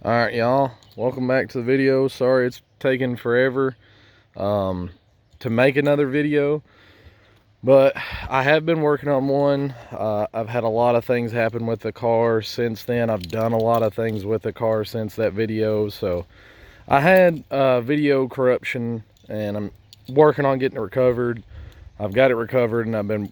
All right, y'all, welcome back to the video. Sorry it's taken forever to make another video, but I have been working on one. I've had a lot of things happen with the car since then. I've done a lot of things with the car since that video. So I had video corruption and I'm working on getting it recovered. I've got it recovered and I've been,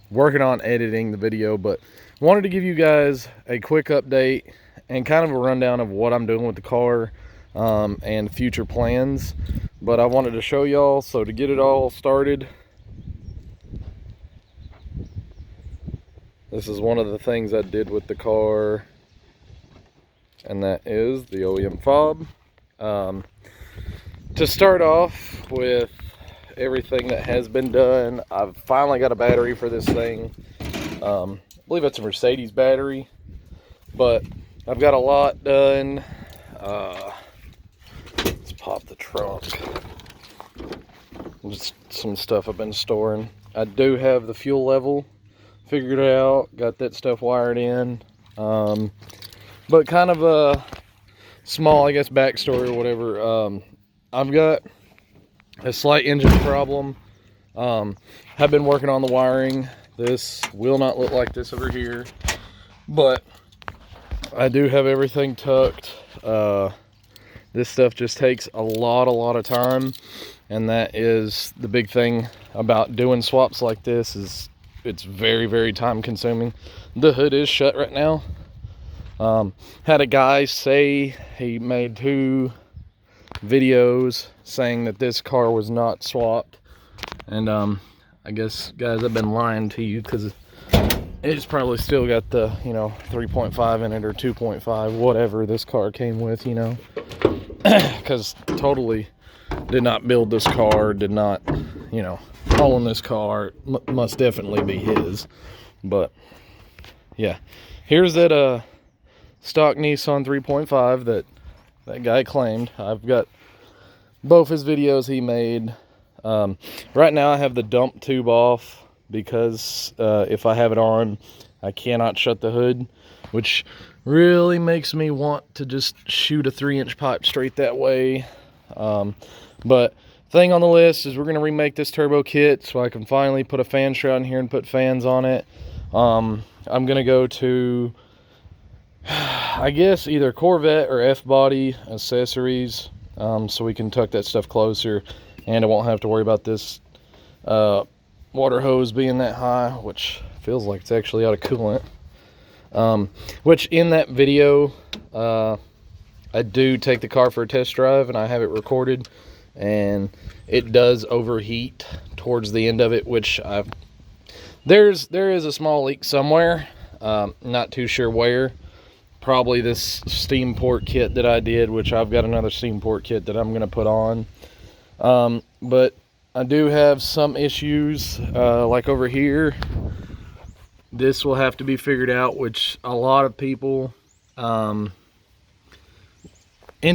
working on editing the video, but wanted to give you guys a quick update and kind of a rundown of what I'm doing with the car and future plans. But I wanted to show y'all, so to get it all started, this is one of the things I did with the car, and that is the OEM fob. To start off with everything that has been done, I've finally got a battery for this thing. I believe it's a Mercedes battery, but I've got a lot done. Let's pop the trunk. Just some stuff I've been storing. I do have the fuel level figured out, got that stuff wired in. But kind of a small, I guess, backstory or whatever. I've got a slight engine problem. Have been working on the wiring. This will not look like this over here, but I do have everything tucked. This stuff just takes a lot of time, and that is the big thing about doing swaps like this, is it's very time consuming. The hood is shut right now. Had a guy say he made 2 videos saying that this car was not swapped, and I guess, guys, I've been lying to you, because it's probably still got the 3.5 in it, or 2.5, whatever this car came with, because totally did not build this car, did not own this car. Must definitely be his. But yeah, here's that stock Nissan 3.5 that guy claimed. I've got both his videos he made. Right now I have the dump tube off, because if I have it on, I cannot shut the hood, which really makes me want to just shoot a 3-inch pipe straight that way. But thing on the list is we're going to remake this turbo kit so I can finally put a fan shroud in here and put fans on it. I'm going to go to, I guess, either Corvette or F-body accessories, so we can tuck that stuff closer, and I won't have to worry about this water hose being that high, which feels like it's actually out of coolant. Which in that video, I do take the car for a test drive and I have it recorded, and it does overheat towards the end of it, which there is a small leak somewhere. Not too sure where. Probably this steam port kit that I did, which I've got another steam port kit that I'm going to put on. But I do have some issues, like over here. This will have to be figured out, which a lot of people, in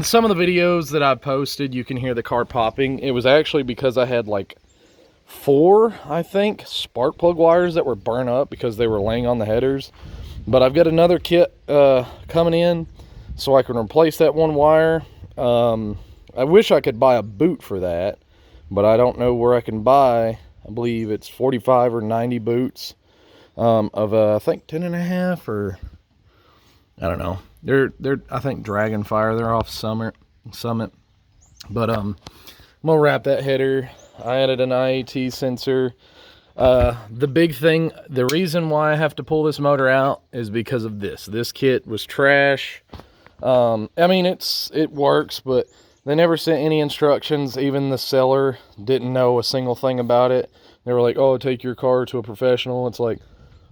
some of the videos that I posted, you can hear the car popping. It was actually because I had like 4, I think, spark plug wires that were burnt up because they were laying on the headers. But I've got another kit coming in, so I can replace that one wire. I wish I could buy a boot for that, but I don't know where I can buy. I believe it's 45 or 90 boots of I think 10.5, or I don't know. They're I think Dragonfire. They're off Summit. But I'm gonna wrap that header. I added an IAT sensor. The big thing, the reason why I have to pull this motor out is because of this. This kit was trash. I mean, it works, but they never sent any instructions. Even the seller didn't know a single thing about it. They were like, "Oh, take your car to a professional." It's like,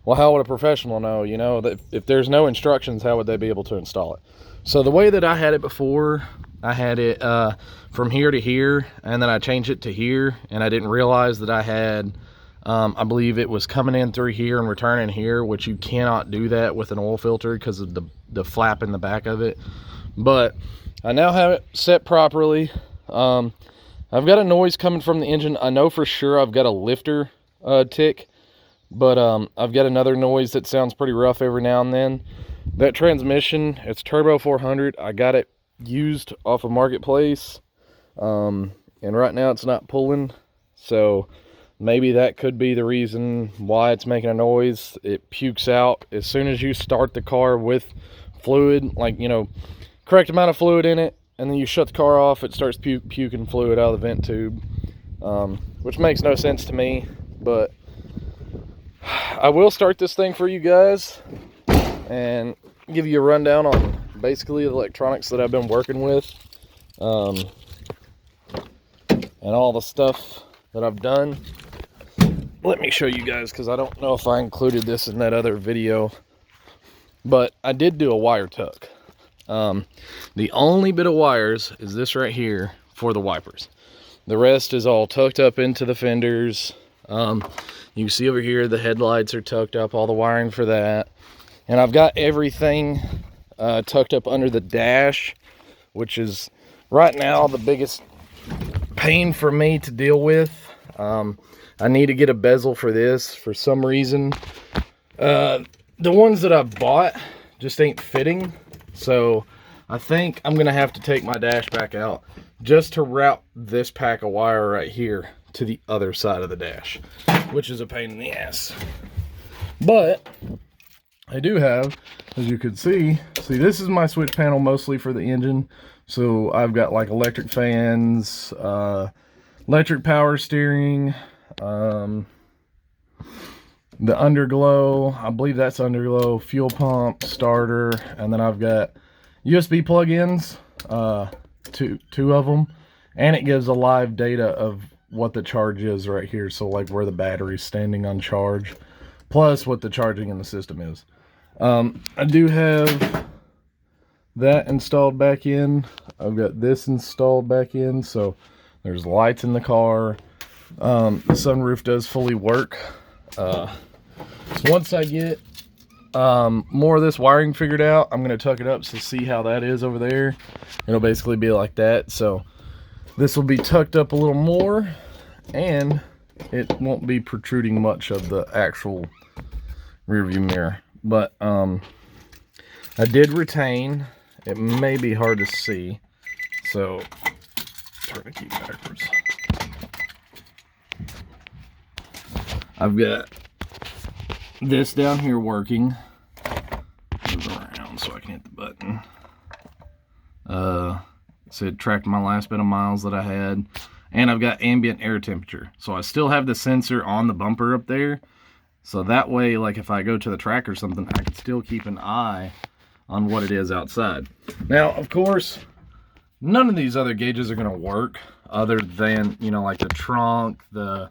well, how would a professional know? That if there's no instructions, how would they be able to install it? So the way that I had it before, I had it from here to here, and then I changed it to here, and I didn't realize that I had, I believe it was coming in through here and returning here, which you cannot do that with an oil filter because of the flap in the back of it. But I now have it set properly. I've got a noise coming from the engine. I know for sure I've got a lifter tick, but I've got another noise that sounds pretty rough every now and then. That transmission, it's Turbo 400. I got it used off of Marketplace, and right now it's not pulling, so maybe that could be the reason why it's making a noise. It pukes out as soon as you start the car with fluid, like, you know, correct amount of fluid in it, and then you shut the car off, it starts puking fluid out of the vent tube, which makes no sense to me. But I will start this thing for you guys and give you a rundown on basically the electronics that I've been working with, and all the stuff that I've done. Let me show you guys, because I don't know if I included this in that other video, but I did do a wire tuck. The only bit of wires is this right here for the wipers. The rest is all tucked up into the fenders. You can see over here the headlights are tucked up, all the wiring for that. And I've got everything tucked up under the dash, which is right now the biggest pain for me to deal with. I need to get a bezel for this for some reason. The ones that I bought just ain't fitting, so I think I'm gonna have to take my dash back out just to route this pack of wire right here to the other side of the dash, which is a pain in the ass. But I do have, as you can see, this is my switch panel mostly for the engine. So I've got like electric fans, electric power steering, the underglow, I believe that's underglow, fuel pump, starter, and then I've got USB plug-ins, two of them, and it gives a live data of what the charge is right here, so like where the battery's standing on charge, plus what the charging in the system is. I do have that installed back in. I've got this installed back in, so there's lights in the car. The sunroof does fully work. So once I get more of this wiring figured out, I'm going to tuck it up to see how that is over there. It'll basically be like that. So this will be tucked up a little more, and it won't be protruding much of the actual rear view mirror. But I did retain, it may be hard to see, so turn the key backwards. I've got this down here working. Move around so I can hit the button. So it tracked my last bit of miles that I had. And I've got ambient air temperature. So I still have the sensor on the bumper up there. So that way, like if I go to the track or something, I can still keep an eye on what it is outside. Now, of course, none of these other gauges are going to work other than, you know, like the trunk, the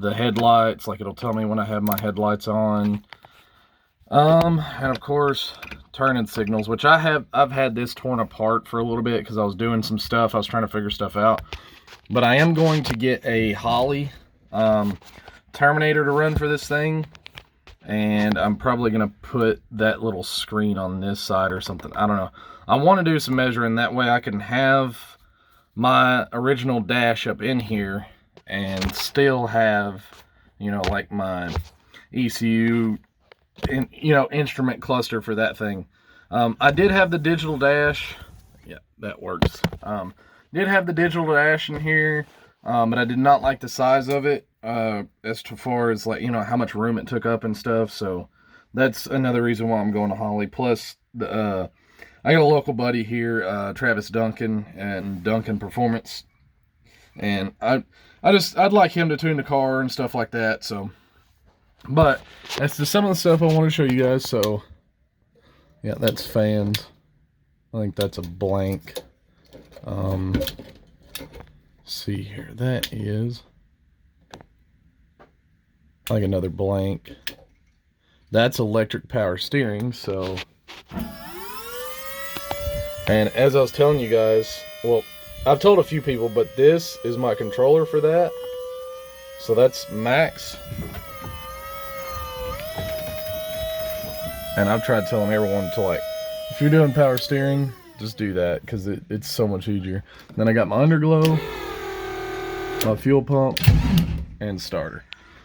headlights, like it'll tell me when I have my headlights on. And of course, turning signals, which I've had this torn apart for a little bit because I was doing some stuff. I was trying to figure stuff out. But I am going to get a Holley terminator to run for this thing. And I'm probably going to put that little screen on this side or something. I don't know. I want to do some measuring. That way I can have my original dash up in here and still have, you know, like my ECU, you know, instrument cluster for that thing. I did have the digital dash. Yeah, that works. Did have the digital dash in here, but I did not like the size of it, as far as, like, you know, how much room it took up and stuff. So that's another reason why I'm going to Holley. Plus, I got a local buddy here, Travis Duncan and Duncan Performance, and I'd like him to tune the car and stuff like that. So, but that's some of the stuff I want to show you guys. So yeah, that's fans. I think that's a blank. See here, that is like another blank. That's electric power steering. So, and as I was telling you guys, well, I've told a few people, but this is my controller for that. So that's max. And I've tried telling everyone to, like, if you're doing power steering, just do that, because it's so much easier. Then I got my underglow, my fuel pump, and starter.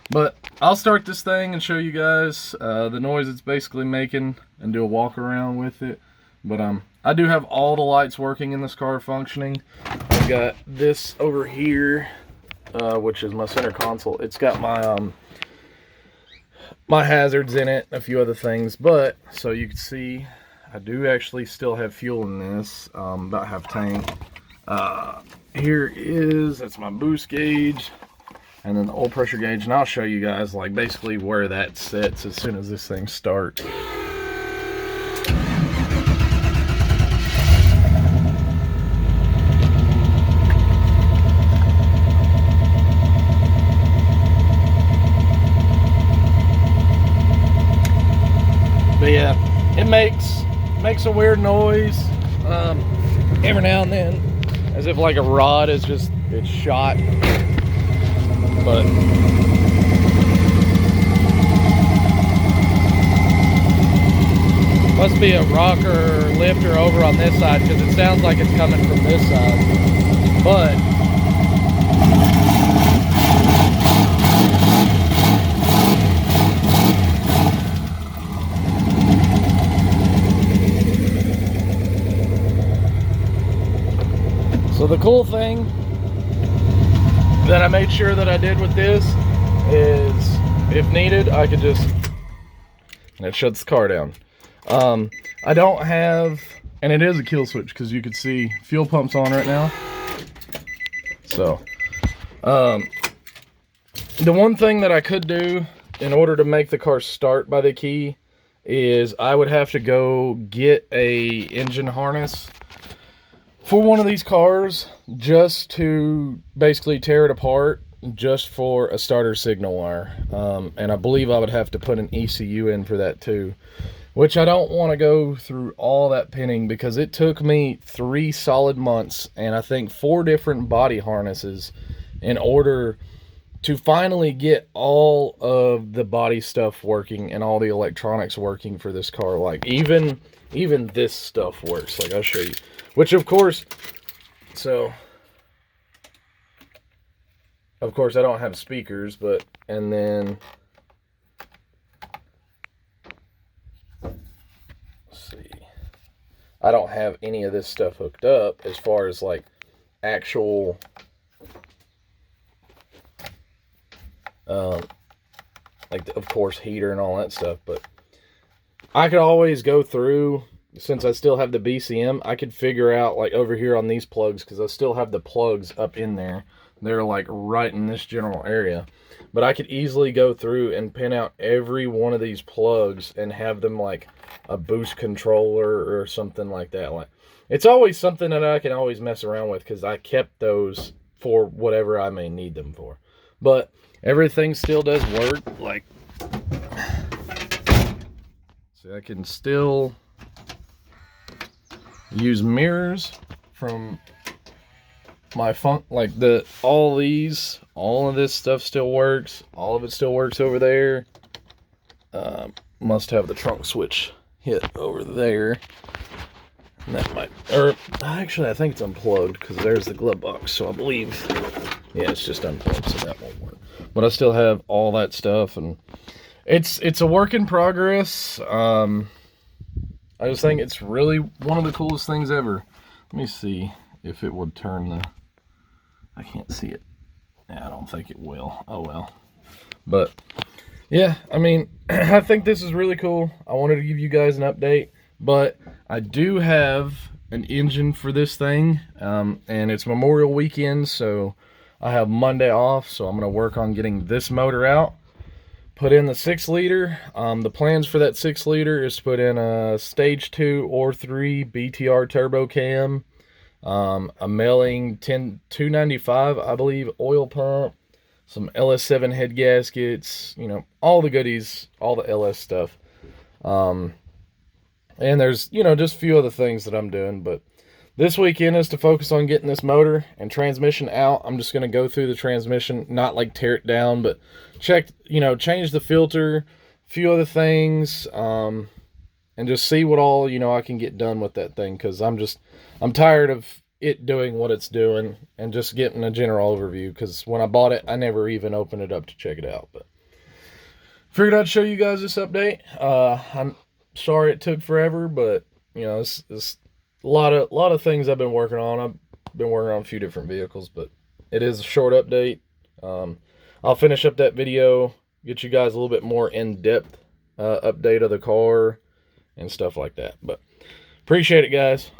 But I'll start this thing and show you guys the noise it's basically making and do a walk around with it. But I do have all the lights working in this car functioning. I've got this over here, which is my center console. It's got my my hazards in it, a few other things. But so you can see, I do actually still have fuel in this, about half tank. Here is, that's my boost gauge. And then the oil pressure gauge, and I'll show you guys like basically where that sits as soon as this thing starts. But yeah, it makes a weird noise every now and then, as if like a rod is just, it's shot. But must be a rocker or lifter over on this side, because it sounds like it's coming from this side. But so the cool thing that I made sure that I did with this is, if needed, I could just, and it shuts the car down. I don't have, and it is a kill switch because you can see fuel pump's on right now. So, the one thing that I could do in order to make the car start by the key is I would have to go get a engine harness for one of these cars, just to basically tear it apart, just for a starter signal wire. And I believe I would have to put an ECU in for that too, which I don't want to go through all that pinning, because it took me 3 solid months and I think 4 different body harnesses in order to finally get all of the body stuff working and all the electronics working for this car. Like even this stuff works. Like, I'll show you. Which, of course, so, of course, I don't have speakers, but, and then, let's see, I don't have any of this stuff hooked up as far as, like, actual, like, of course, heater and all that stuff, but I could always go through. Since I still have the BCM, I could figure out, like, over here on these plugs, because I still have the plugs up in there. They're, like, right in this general area. But I could easily go through and pin out every one of these plugs and have them, like, a boost controller or something like that. Like, it's always something that I can always mess around with, because I kept those for whatever I may need them for. But everything still does work. Like, see, I can still use mirrors from my like all of this stuff still works. All of it still works over there. Must have the trunk switch hit over there. And that might, or actually I think it's unplugged, because there's the glove box. So I believe, yeah, it's just unplugged, so that won't work. But I still have all that stuff, and it's a work in progress. I just think it's really one of the coolest things ever. Let me see if it would turn the, I can't see it. Yeah, I don't think it will. Oh well. But yeah, I mean, I think this is really cool. I wanted to give you guys an update, but I do have an engine for this thing, and it's Memorial Weekend, so I have Monday off, so I'm going to work on getting this motor out. Put in the 6-liter. The plans for that 6-liter is to put in a stage 2 or 3 BTR turbo cam, a Melling 295, I believe, oil pump, some LS7 head gaskets, you know, all the goodies, all the LS stuff. And there's, you know, just a few other things that I'm doing, but this weekend is to focus on getting this motor and transmission out. I'm just going to go through the transmission, not like tear it down, but check, you know, change the filter, a few other things, and just see what all, you know, I can get done with that thing, because I'm tired of it doing what it's doing, and just getting a general overview, because when I bought it, I never even opened it up to check it out. But figured I'd show you guys this update. I'm sorry it took forever, but you know, it's a lot of things I've been working on. I've been working on a few different vehicles, but it is a short update. I'll finish up that video, get you guys a little bit more in-depth update of the car and stuff like that. But appreciate it, guys.